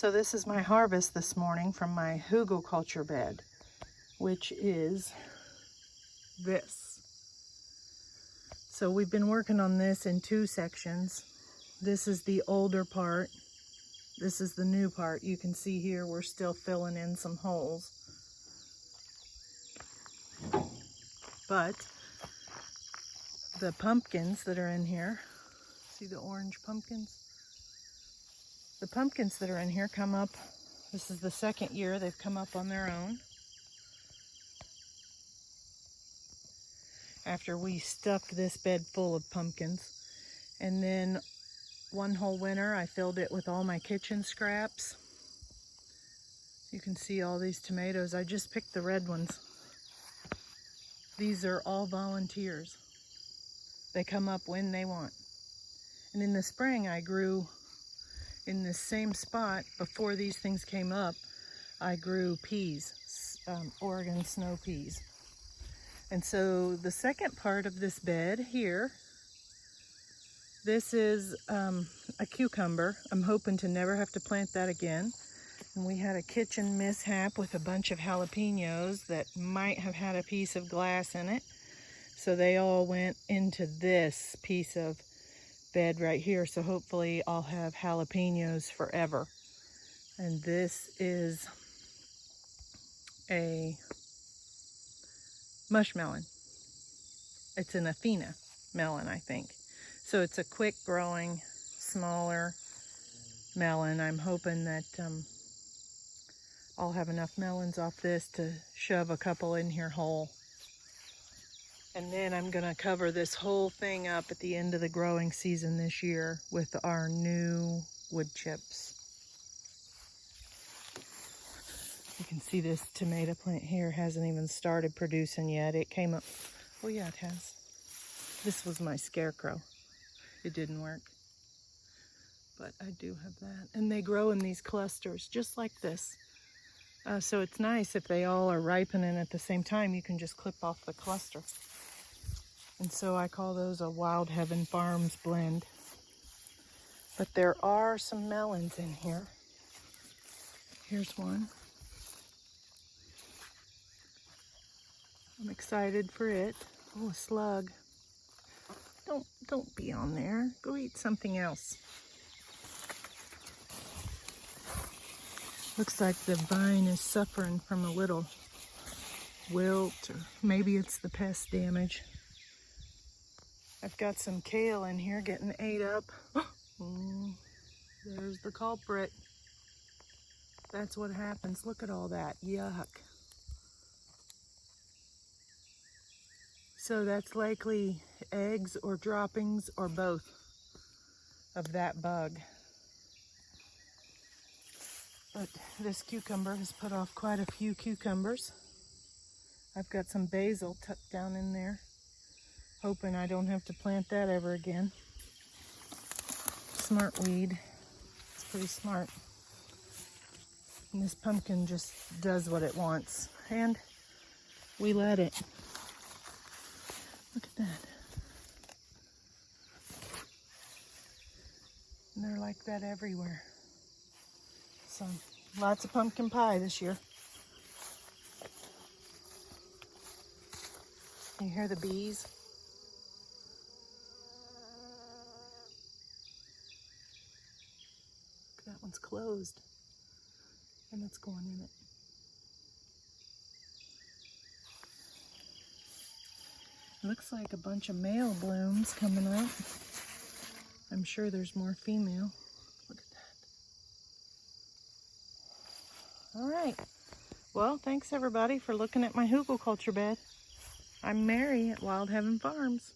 So this is my harvest this morning from my Hugelkultur bed, which is this. So we've been working on this in two sections. This is the older part. This is the new part. You can see here we're still filling in some holes. But the pumpkins that are in here, see the orange pumpkins? The pumpkins that are in here come up, this is the second year they've come up on their own. After we stuffed this bed full of pumpkins. And then one whole winter I filled it with all my kitchen scraps. You can see all these tomatoes. I just picked the red ones. These are all volunteers. They come up when they want. And in the spring I grew in this same spot before these things came up. I grew peas, Oregon snow peas. And so the second part of this bed here, this is a cucumber. I'm hoping to never have to plant that again. And we had a kitchen mishap with a bunch of jalapeños that might have had a piece of glass in it. So they all went into this piece of bed right here. So hopefully I'll have jalapeños forever. And this is a mushmelon. It's an Athena melon, I think. So it's a quick growing, smaller melon. I'm hoping that I'll have enough melons off this to shove a couple in here whole. And then I'm gonna cover this whole thing up at the end of the growing season this year with our new wood chips. You can see this tomato plant here hasn't even started producing yet. It came up, oh yeah, it has. This was my scarecrow. It didn't work, but I do have that. And they grow in these clusters, just like this. So it's nice if they all are ripening at the same time, you can just clip off the cluster. And so I call those a Wild Heaven Farms blend. But there are some melons in here. Here's one. I'm excited for it. Oh, a slug. Don't be on there. Go eat something else. Looks like the vine is suffering from a little wilt, or maybe it's the pest damage. I've got some kale in here getting ate up. There's the culprit. That's what happens. Look at all that. Yuck. So that's likely eggs or droppings or both of that bug. But this cucumber has put off quite a few cucumbers. I've got some basil tucked down in there, hoping I don't have to plant that ever again. Smart weed. It's pretty smart. And this pumpkin just does what it wants. And we let it. Look at that. And they're like that everywhere. So lots of pumpkin pie this year. You hear the bees? That one's closed. And it's going in it. Looks like a bunch of male blooms coming up. I'm sure there's more female. Look at that. All right. Well, thanks everybody for looking at my Hugelkultur bed. I'm Mary at Wild Heaven Farms.